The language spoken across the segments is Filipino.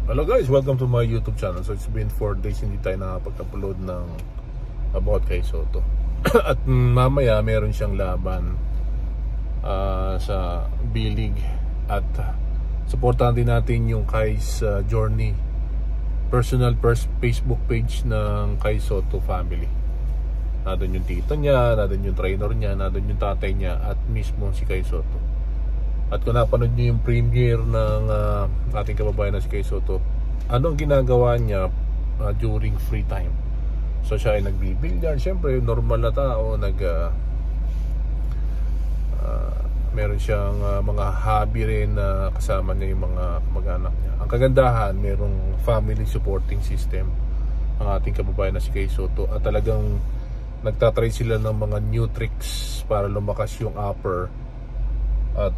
Hello guys, welcome to my YouTube channel. So it's been 4 days hindi tayo nakapag-upload ng about kay Soto. At mamaya meron siyang laban sa B-League. At supportahan din natin yung Kai's journey, personal Facebook page ng Kai Soto family. Nandun yung tito niya, nandun yung trainer niya, nandun yung tatay niya, at mismo si Kai Soto. At kung napanood nyo yung premiere ng ating kababayan na si Kai Soto, anong ginagawa niya during free time? So siya ay nagbibilyar, siyempre normal na tao, meron siyang mga hobby rin na kasama niya yung mga kamag-anak niya. Ang kagandahan, merong family supporting system ang ating kababayan na si Kai Soto, at talagang nagtatry sila ng mga new tricks para lumakas yung upper at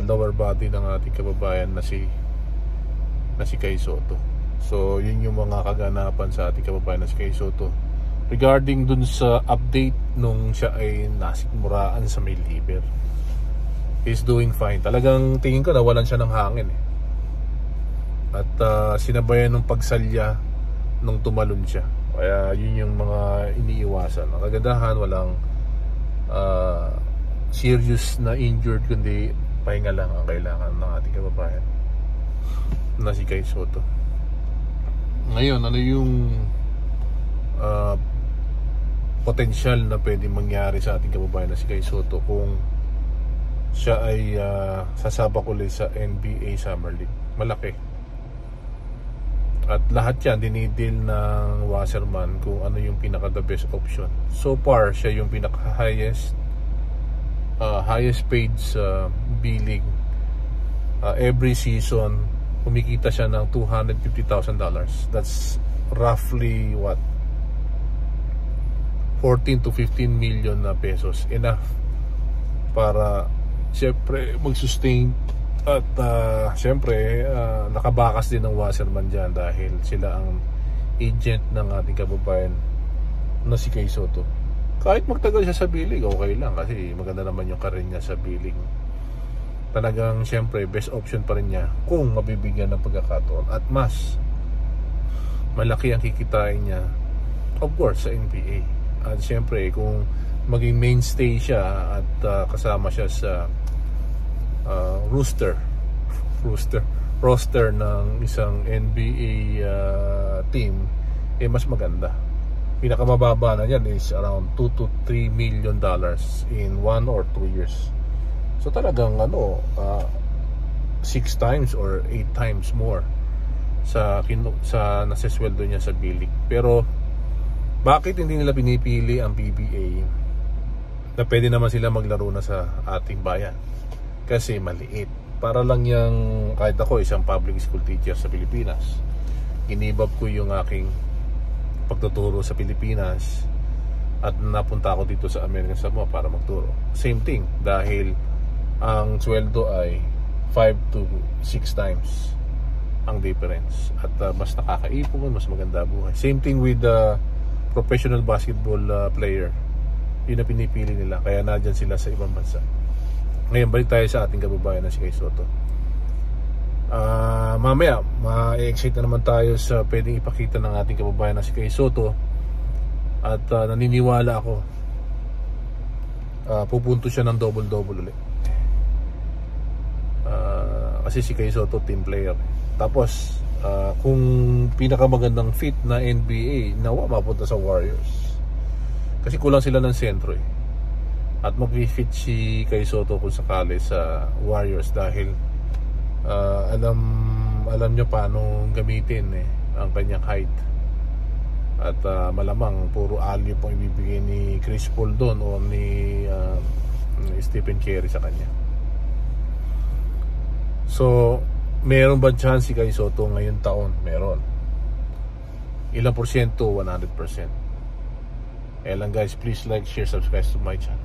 lower body ng ating kababayan na si Kai Soto. So yun yung mga kaganapan sa ating kababayan na si Kai Soto regarding dun sa update nung siya ay nasikmuraan sa may liver. He's doing fine. Talagang tingin ko nawalan siya ng hangin at sinabayan ng pagsalya nung tumalon siya. Kaya yun yung mga iniiwasan. Ang kagandahan, walang serious na injured, kundi pahinga lang ang kailangan ng ating kababayan na si Kai Soto. Ngayon, ano yung potential na pwede mangyari sa ating kababayan na si Kai Soto kung siya ay sasabak ulit sa NBA Summer League? Malaki. At lahat yan dinidil ng Wasserman kung ano yung pinaka the best option. So far, siya yung pinaka highest paid sa B-League. Every season kumikita siya ng $250,000. That's roughly what, 14 to 15 million na pesos. Enough para siyempre mag-sustain. At siyempre nakabakas din ng Wasserman dyan dahil sila ang agent ng ating kababayan na si Kai Soto. Kahit magtagal siya sa B-League, okay lang kasi maganda naman yung career niya sa B-League. Talagang siyempre best option pa rin niya kung mabibigyan ng pagkakataon, at mas malaki ang kikitain niya of course sa NBA. At siyempre kung maging mainstay siya at kasama siya sa roster ng isang NBA team, mas maganda. Pinakamababa na yan is around $2 to $3 million in 1 or 2 years. So talagang 6 times or 8 times more sa nasesweldo niya sa B-League. Pero bakit hindi nila pinipili ang PBA na pwede naman sila maglaro na sa ating bayan? Kasi maliit. Para lang yung, kahit ako isang public school teacher sa Pilipinas, ginibab ko yung aking pagtuturo sa Pilipinas at napunta ako dito sa American Samoa para magturo. Same thing, dahil ang sweldo ay 5 to 6 times ang difference, at mas nakakaipon, mas maganda buhay. Same thing with the professional basketball player. Yun na pinipili nila, kaya nadyan sila sa ibang bansa. Ngayon, balik tayo sa ating kababayan na si Kai Soto. Mamaya ma-excite na naman tayo sa pwedeng ipakita ng ating kababayan na si Kai Soto. At naniniwala ako pupunto siya ng double-double ulit. Kasi si Kai Soto team player. Tapos kung pinakamagandang fit na NBA, nawa mapunta sa Warriors. Kasi kulang sila ng sentro at mag-fit si Kai Soto kung sakali sa Warriors dahil alam nyo paano gamitin ang kanyang height. At malamang puro alley pong ibibigay ni Chris Paul doon o ni Stephen Curry sa kanya. So meron ba chance si Kai Soto ngayon taon? Meron. Ilang porsyento? 100%. Kaya lang guys, please like, share, subscribe to my channel.